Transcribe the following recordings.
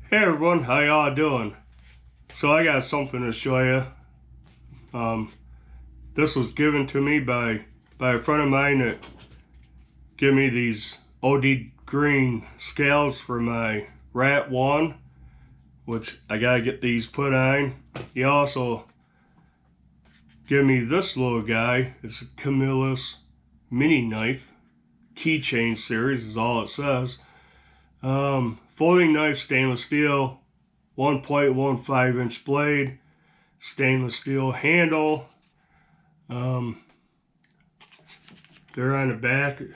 Hey everyone, how y'all doing? So I got something to show you. This was given to me by a friend of mine that gave me these OD green scales for my Rat 1, which I gotta get these put on. He also gave me this little guy. It's a Camillus Mini Knife. Keychain series is all it says. Folding knife, stainless steel, 1.15 inch blade, stainless steel handle. There on the back, it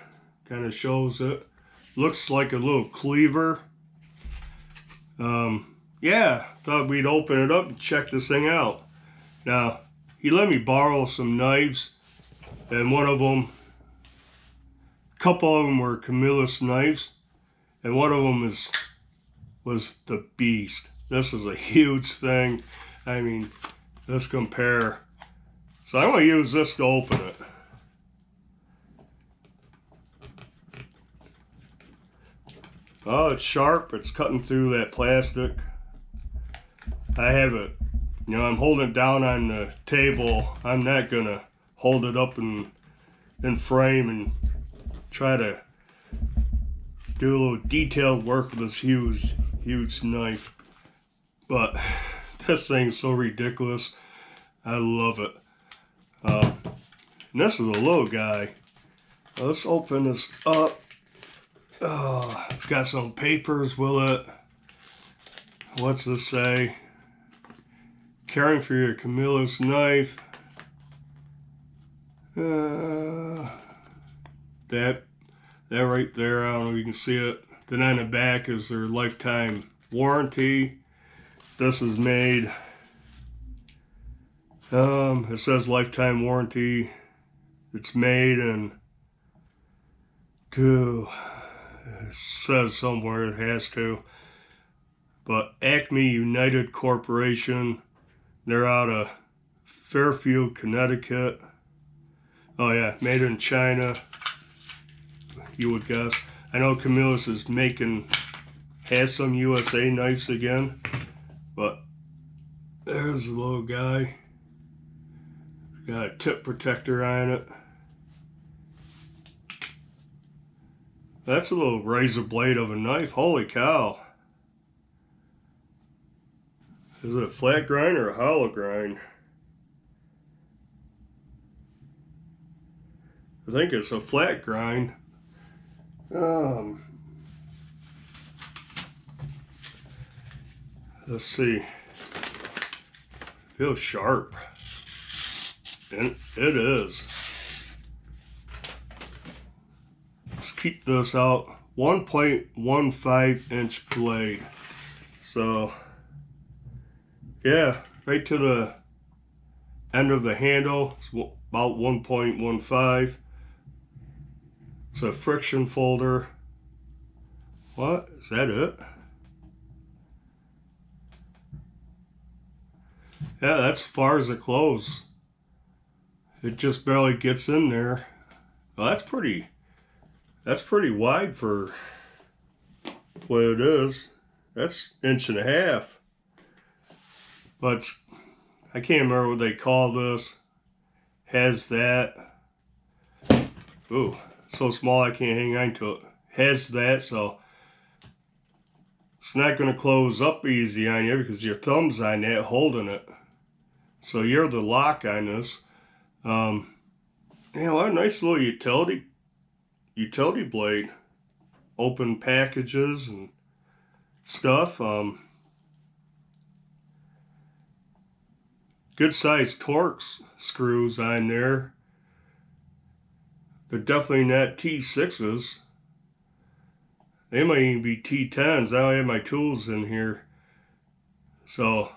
kind of shows it. Looks like a little cleaver. Yeah, thought we'd open it up and check this thing out. Now, he let me borrow some knives, and one of them, a couple of them were Camillus knives, and one of them was the beast. This is a huge thing. I mean, let's compare. So I'm going to use this to open it. Oh, it's sharp. It's cutting through that plastic. I have it, you know, I'm holding it down on the table. I'm not going to hold it up in frame and try to do a little detailed work with this huge knife. But this thing's so ridiculous. I love it. And this is a little guy. Let's open this up. Oh, it's got some papers with it. What's this say? Caring for your Camillus knife. That right there, I don't know if you can see it. Then on the back is their lifetime warranty. This is made, it says lifetime warranty. It's made in, it says somewhere it has to, but Acme United Corporation. They're out of Fairfield, Connecticut. Oh yeah, made in China, you would guess. I know Camillus has some USA knives again, but there's the little guy. Got a tip protector on it. That's a little razor blade of a knife. Holy cow. Is it a flat grind or a hollow grind? I think it's a flat grind. Let's see. Feels sharp. And it is. Let's keep this out. 1.15 inch blade. So, yeah, right to the end of the handle. It's about 1.15. It's a friction folder. What? Is that it? Yeah, that's as far as it closes. It just barely gets in there. Well, that's pretty wide for what it is. That's 1.5 inches. But I can't remember what they call this. Has that. Ooh, so small I can't hang on to it. Has that, so it's not going to close up easy on you because your thumb's on that holding it. So you're the lock on this. Yeah, what a nice little utility blade. Open packages and stuff. Good size Torx screws on there. They're definitely not T6s. They might even be T10s. I don't have my tools in here. So,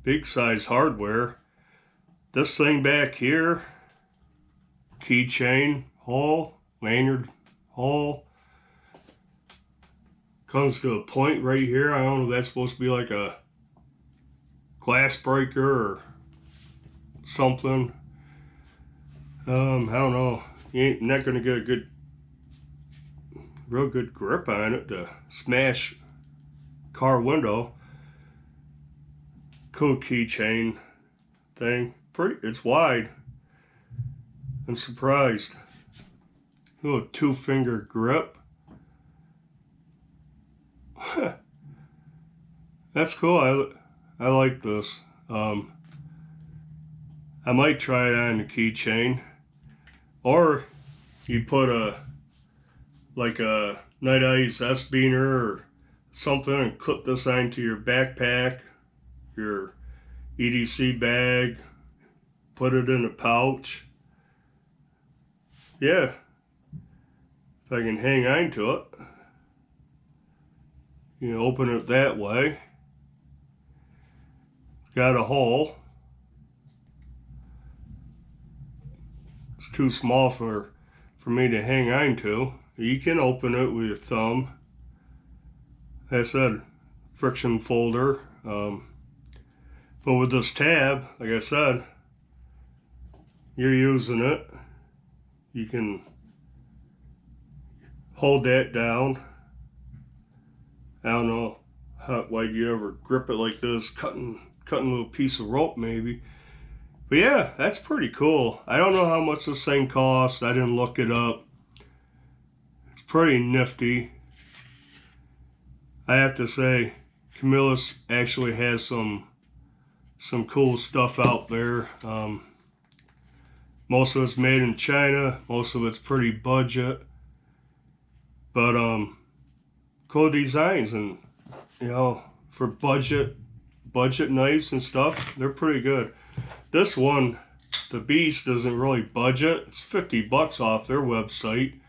big size hardware. This thing back here, keychain hole, lanyard hole. Comes to a point right here. I don't know if that's supposed to be like a glass breaker or something. I don't know. You're not gonna get a real good grip on it to smash car window. Cool keychain thing. It's wide. I'm surprised. Little 2-finger grip. That's cool. I like this. I might try it on the keychain. Or you put like a Night Ice S-Beaner or something and clip this onto your backpack, your EDC bag, put it in a pouch. Yeah, if I can hang on to it, you know, open it that way. Got a hole. It's too small for me to hang on to. You can open it with your thumb. Like I said, friction folder. But with this tab, like I said, you're using it. You can hold that down. I don't know why you ever grip it like this, cutting a little piece of rope maybe. But yeah, that's pretty cool. I don't know how much this thing costs. I didn't look it up. It's pretty nifty. I have to say, Camillus actually has some cool stuff out there. Most of it's made in China. Most of it's pretty budget. But cool designs, and you know, for budget knives and stuff, they're pretty good. This one, the Beast, doesn't really budget. It's $50 off their website,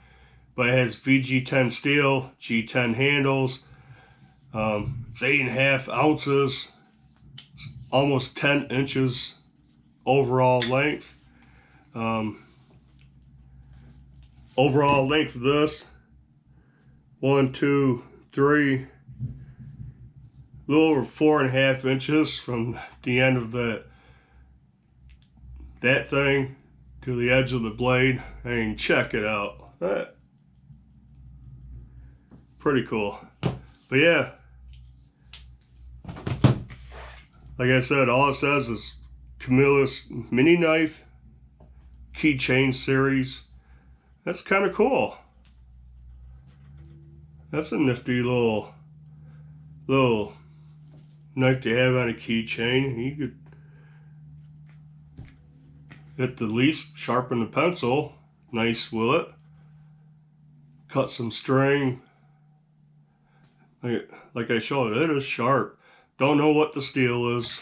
but it has VG10 steel, G10 handles. It's 8.5 ounces, almost 10 inches overall length. Overall length of this, 1, 2, 3, a little over 4.5 inches from the end of that thing to the edge of the blade. I mean, check it out. Pretty cool. But yeah, like I said, all it says is Camillus Mini Knife Keychain series. That's kind of cool. That's a nifty little knife to have on a keychain. You could, at the least, sharpen the pencil. Nice with it. Cut some string. Like I showed, it is sharp. Don't know what the steel is.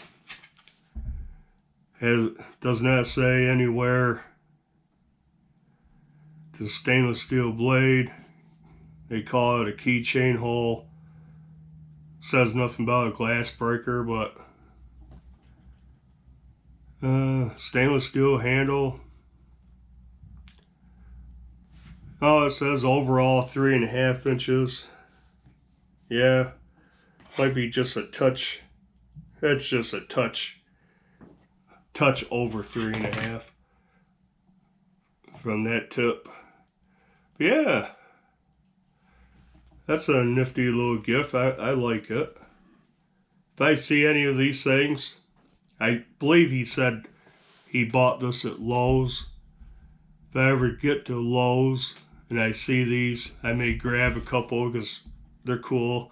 Does not say anywhere. It's a stainless steel blade. They call it a keychain hole. Says nothing about a glass breaker, but stainless steel handle. Oh, it says overall 3.5 inches. Yeah, might be just a touch. That's just a touch over 3.5 from that tip. But yeah, that's a nifty little gift. I like it. If I see any of these things, I believe he said he bought this at Lowe's. If I ever get to Lowe's and I see these, I may grab a couple because they're cool.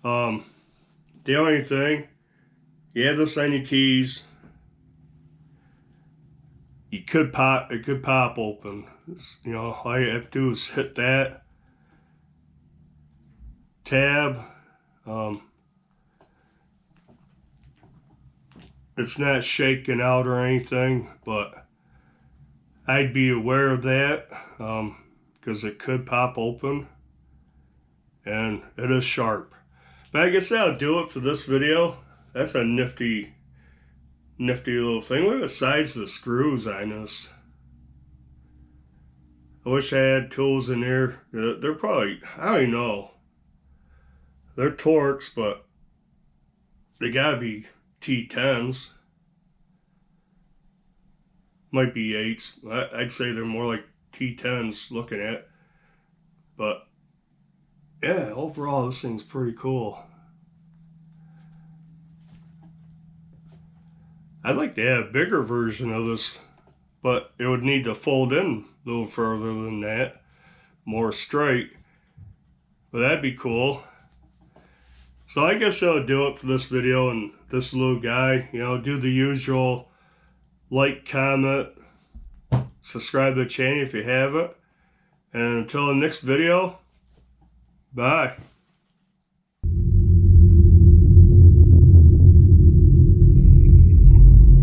The only thing, you have this on your keys. It could pop open. You know, all you have to do is hit that tab. It's not shaking out or anything, but I'd be aware of that because it could pop open, and it is sharp. But I guess that'll do it for this video. That's a nifty little thing. Look at the size of the screws on this. I wish I had tools in there. They're probably, I don't even know. They're Torx, but they gotta be T10s. Might be 8s. I'd say they're more like T10s looking at. But yeah, overall this thing's pretty cool. I'd like to have a bigger version of this, but it would need to fold in a little further than that, more straight. But that'd be cool. So I guess that'll do it for this video and this little guy. You know, do the usual like, comment, subscribe to the channel if you haven't. And until the next video, bye.